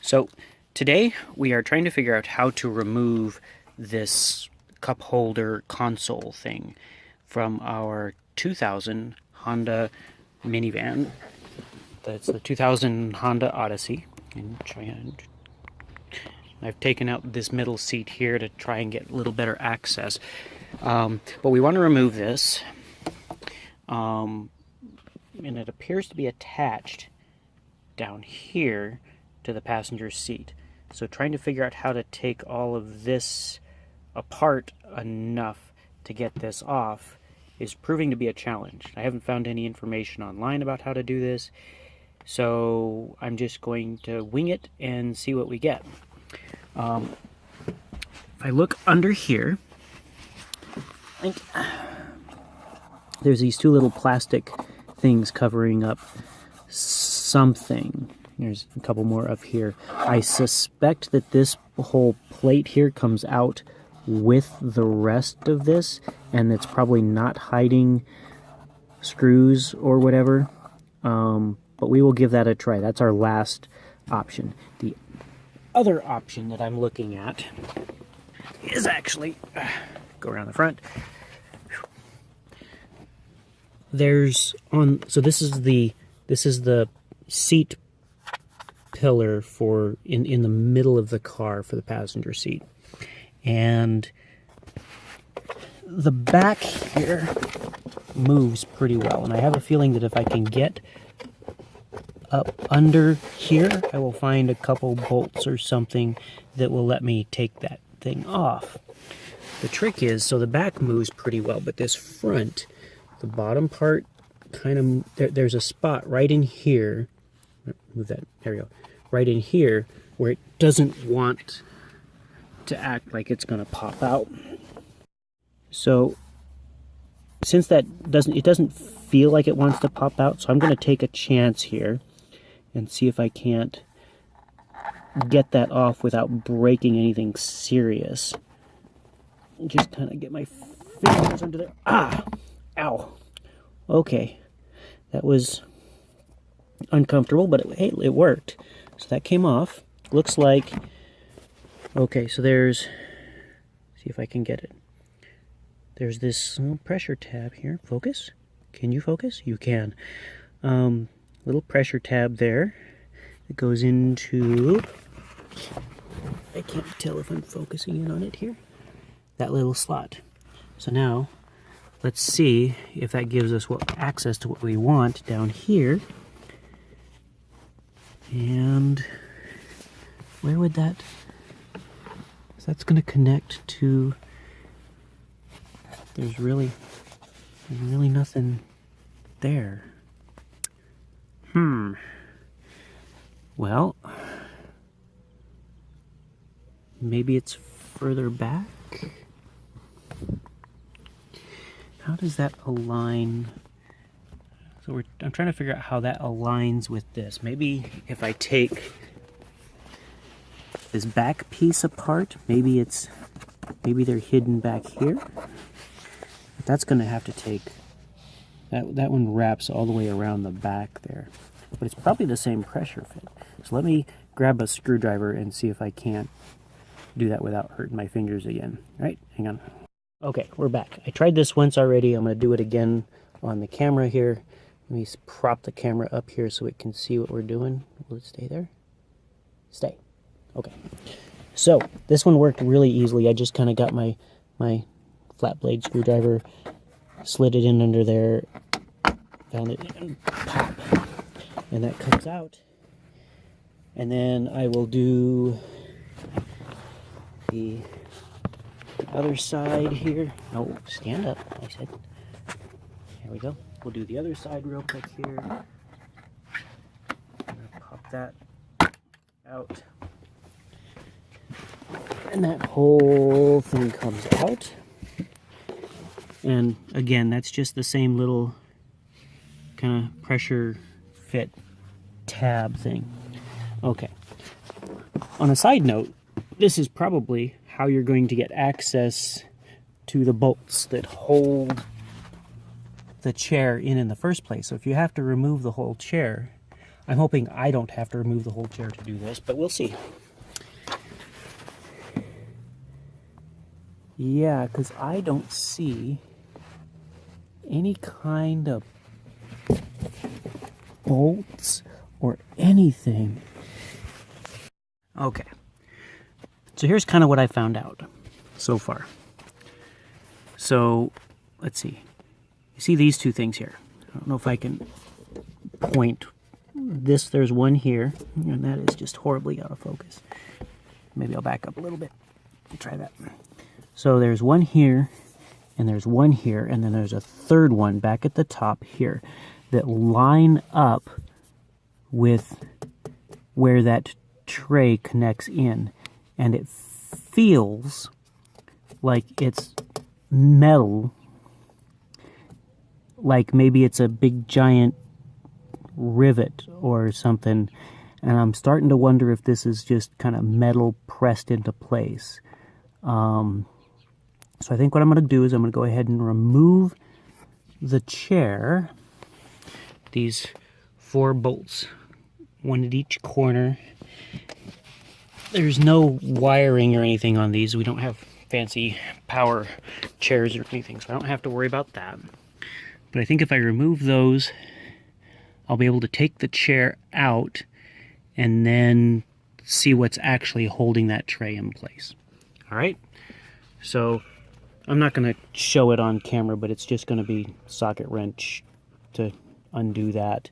So today we are trying to figure out how to remove this cup holder console thing from our 2000 Honda minivan. That's the 2000 Honda Odyssey. And I've taken out this middle seat here to try and get a little better access. But we want to remove this. And it appears to be attached down here to the passenger seat. So trying to figure out how to take all of this apart enough to get this off is proving to be a challenge. I haven't found any information online about how to do this, so I'm just going to wing it and see what we get. If I look under here, I think there's these two little plastic things covering up something. There's a couple more up here. I suspect that this whole plate here comes out with the rest of this, and it's probably not hiding screws or whatever. But we will give that a try. That's our last option. The other option that I'm looking at is actually go around the front. So this is the seat pillar for in the middle of the car for the passenger seat, and the back here moves pretty well, and I have a feeling that if I can get up under here, I will find a couple bolts or something that will let me take that thing off. The trick is, so the back moves pretty well, but this front, the bottom part, kind of, there's a spot right in here. Move that, there we go. Right in here where it doesn't want to act like it's going to pop out. So since that doesn't feel like it wants to pop out, so I'm going to take a chance here and see if I can't get that off without breaking anything serious. Just kind of get my fingers under there. Ah! Ow! Okay. That was uncomfortable, but it worked. So that came off. Looks like... Okay, so there's... See if I can get it. There's this little pressure tab here. Focus? Can you focus? You can. Little pressure tab there. It goes into... I can't tell if I'm focusing in on it here. That little slot. So now, let's see if that gives us access to what we want down here. And where would that... So that's going to connect to... There's really nothing there. Well, maybe it's further back? How does that align? So I'm trying to figure out how that aligns with this. Maybe if I take this back piece apart, maybe they're hidden back here. But that's going to have to take... That one wraps all the way around the back there. But it's probably the same pressure fit. So let me grab a screwdriver and see if I can't do that without hurting my fingers again. All right, hang on. Okay, we're back. I tried this once already. I'm going to do it again on the camera here. Let me prop the camera up here so it can see what we're doing. Will it stay there? Stay. Okay. So this one worked really easily. I just kind of got my flat blade screwdriver, slid it in under there, found it, and pop. And that comes out. And then I will do the other side here. No, stand up, I said. There we go. We'll do the other side real quick here. I'm gonna pop that out. And that whole thing comes out. And again, that's just the same little kind of pressure fit tab thing. Okay. On a side note, this is probably how you're going to get access to the bolts that hold the chair in the first place. So if you have to remove the whole chair, I'm hoping I don't have to remove the whole chair to do this, but we'll see. Yeah, because I don't see any kind of bolts or anything. Okay, so here's kind of what I found out so far. So, let's see. You see these two things here. I don't know if I can point this. There's one here, and that is just horribly out of focus. Maybe I'll back up a little bit and try that. So there's one here, and there's one here, and then there's a third one back at the top here that line up with where that tray connects in. And it feels like it's metal, like maybe it's a big giant rivet or something, and I'm starting to wonder if this is just kind of metal pressed into place. So I think what I'm going to do is I'm going to go ahead and remove the chair, these 4 bolts, one at each corner. There's no wiring or anything on these. We don't have fancy power chairs or anything, so I don't have to worry about that. But I think if I remove those, I'll be able to take the chair out and then see what's actually holding that tray in place. All right, so I'm not going to show it on camera, but it's just going to be socket wrench to undo that.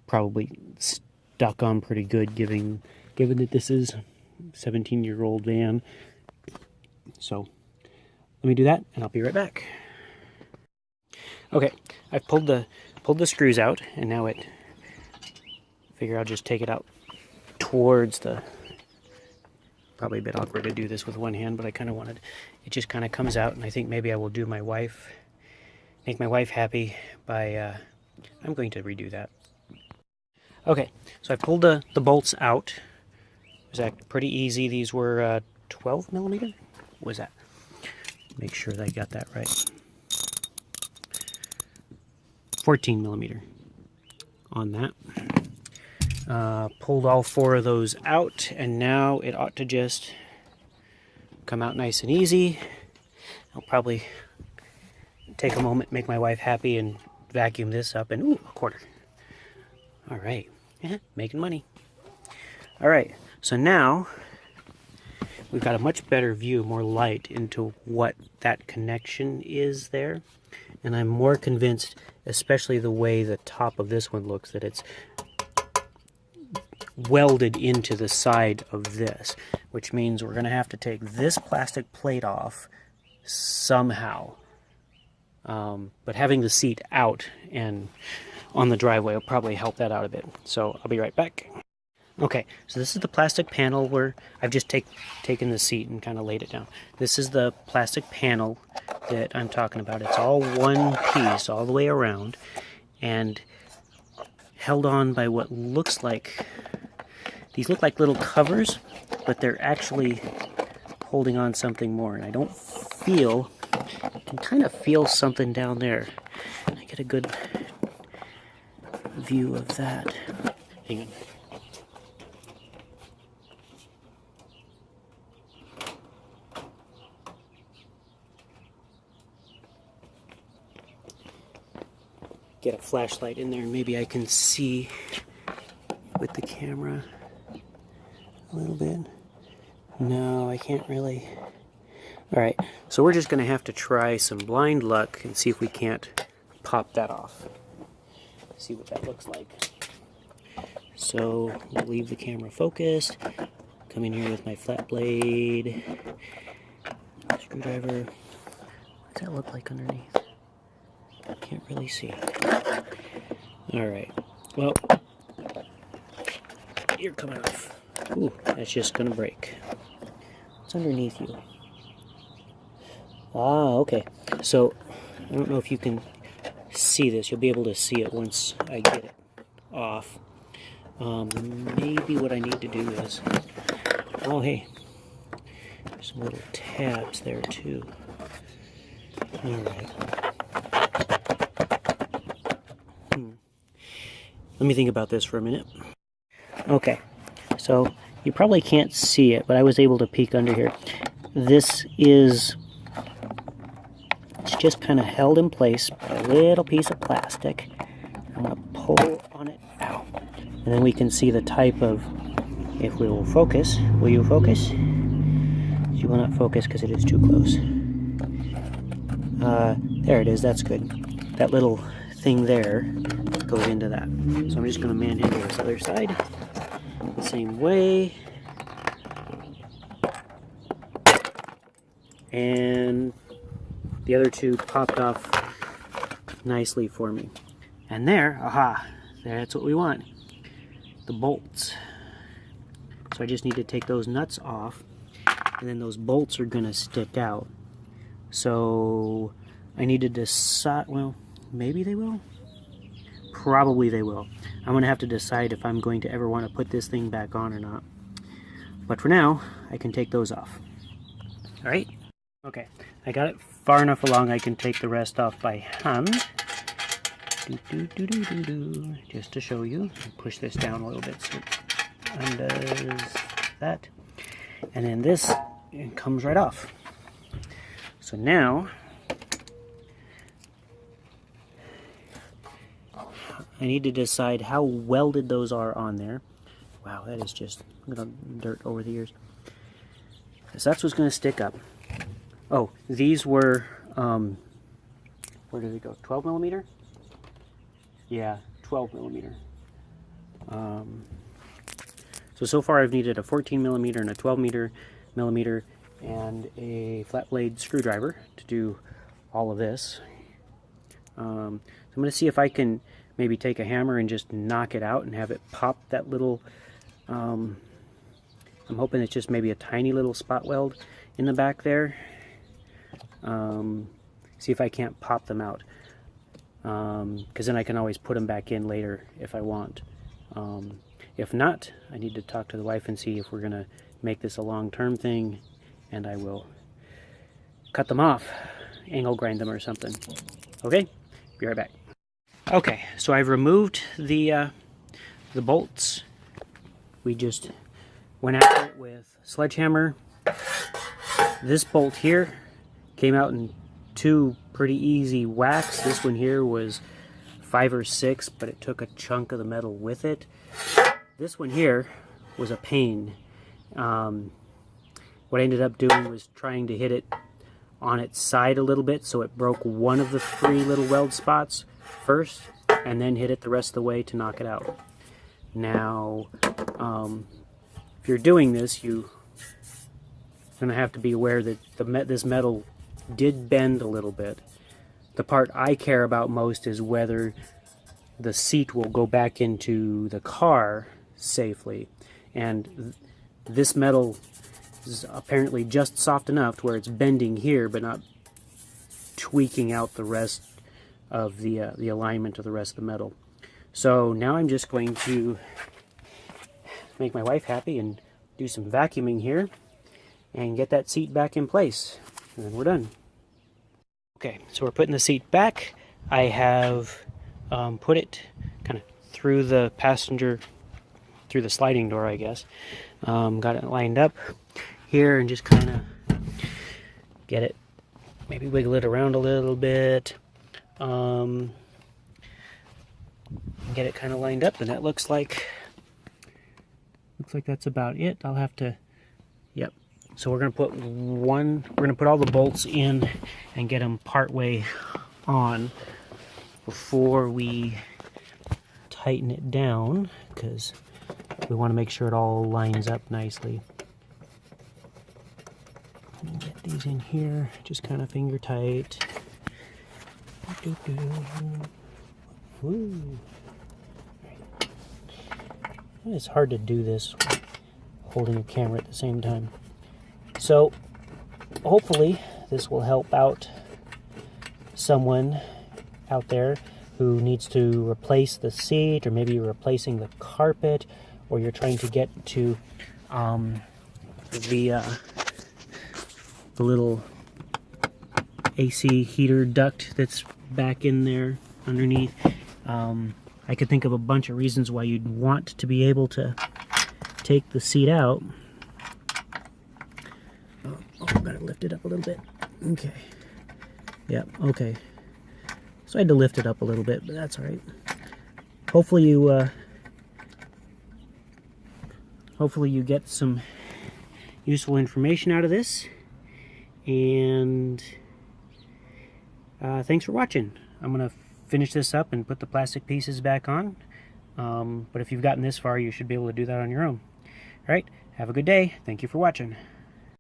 Probably stuck on pretty good, given that this is a 17-year-old van. So let me do that, and I'll be right back. Okay, I've pulled the screws out, and now figure I'll just take it out towards the. Probably a bit awkward to do this with one hand, but I kind of wanted. It just kind of comes out, and I think maybe I will make my wife happy by. I'm going to redo that. Okay, so I pulled the bolts out. It was pretty easy. These were 12 millimeter. What was that? Make sure that I got that right. 14 millimeter on that. Pulled all 4 of those out, and now it ought to just come out nice and easy. I'll probably take a moment, make my wife happy, and vacuum this up, and ooh, a quarter. All right, making money. All right, so now we've got a much better view, more light into what that connection is there, and I'm more convinced, especially the way the top of this one looks, that it's welded into the side of this, which means we're going to have to take this plastic plate off somehow. But having the seat out and on the driveway will probably help that out a bit. So I'll be right back. Okay, so this is the plastic panel where I've just taken the seat and kind of laid it down. This is the plastic panel that I'm talking about. It's all one piece all the way around and held on by what looks like, these look like little covers, but they're actually holding on something more. And I don't feel, I can kind of feel something down there. I get a good view of that. Hang on. Get a flashlight in there and maybe I can see with the camera a little bit. No, I can't really. Alright, so we're just going to have to try some blind luck and see if we can't pop that off. See what that looks like. So, we'll leave the camera focused. Come in here with my flat blade. Screwdriver. What does that look like underneath? Can't really see. Alright, well, you're coming off. Ooh, that's just gonna break. What's underneath you? Ah, okay. So, I don't know if you can see this. You'll be able to see it once I get it off. Maybe what I need to do is... Oh, hey. There's some little tabs there, too. Alright. Let me think about this for a minute. Okay, so you probably can't see it, but I was able to peek under here. This is, it's just kind of held in place by a little piece of plastic. I'm going to pull on it, ow, and then we can see the type of, if we will focus, will you focus? You will not focus because it is too close. There it is, that's good. That little thing there goes into that. So I'm just going to manhandle this other side the same way. And the other two popped off nicely for me. And there, aha, that's what we want. The bolts. So I just need to take those nuts off, and then those bolts are going to stick out. So I need to decide, well, maybe they will? Probably they will. I'm going to have to decide if I'm going to ever want to put this thing back on or not. But for now, I can take those off. All right? Okay, I got it far enough along I can take the rest off by hand. Just to show you. Push this down a little bit so it undoes that. And then this, it comes right off. So now, I need to decide how welded those are on there. Wow, that is just dirt over the ears. So that's what's going to stick up. Oh, these were, where did it go? 12 millimeter? Yeah, 12 millimeter. So far I've needed a 14 millimeter and a 12 millimeter and a flat blade screwdriver to do all of this. So I'm going to see if I can maybe take a hammer and just knock it out and have it pop that little, I'm hoping it's just maybe a tiny little spot weld in the back there. See if I can't pop them out, because then I can always put them back in later if I want. If not, I need to talk to the wife and see if we're going to make this a long-term thing, and I will cut them off, angle grind them or something. Okay, be right back. Okay, so I've removed the bolts. We just went after it with a sledgehammer. This bolt here came out in 2 pretty easy whacks. This one here was 5 or 6, but it took a chunk of the metal with it. This one here was a pain. What I ended up doing was trying to hit it on its side a little bit, so it broke one of the 3 little weld spots first, and then hit it the rest of the way to knock it out. Now, if you're doing this, you're going to have to be aware that this metal did bend a little bit. The part I care about most is whether the seat will go back into the car safely. And this metal is apparently just soft enough to where it's bending here but not tweaking out the rest of the alignment of the rest of the metal. So now I'm just going to make my wife happy and do some vacuuming here and get that seat back in place, and then we're done. Okay, so we're putting the seat back. I have put it kind of through the passenger, through the sliding door, I guess. Got it lined up here and just kind of get it, maybe wiggle it around a little bit. Get it kind of lined up, and that looks like that's about it. I'll have to, yep. So we're gonna put all the bolts in and get them part way on before we tighten it down, because we want to make sure it all lines up nicely. Get these in here, just kind of finger tight. Woo. It's hard to do this holding a camera at the same time. So hopefully this will help out someone out there who needs to replace the seat, or maybe you're replacing the carpet, or you're trying to get to the little AC heater duct that's back in there underneath. I could think of a bunch of reasons why you'd want to be able to take the seat out. Oh, I've got to lift it up a little bit. Okay. Yeah, okay. So I had to lift it up a little bit, but that's all right. Hopefully you get some useful information out of this. And thanks for watching. I'm going to finish this up and put the plastic pieces back on. But if you've gotten this far, you should be able to do that on your own. All right, have a good day. Thank you for watching.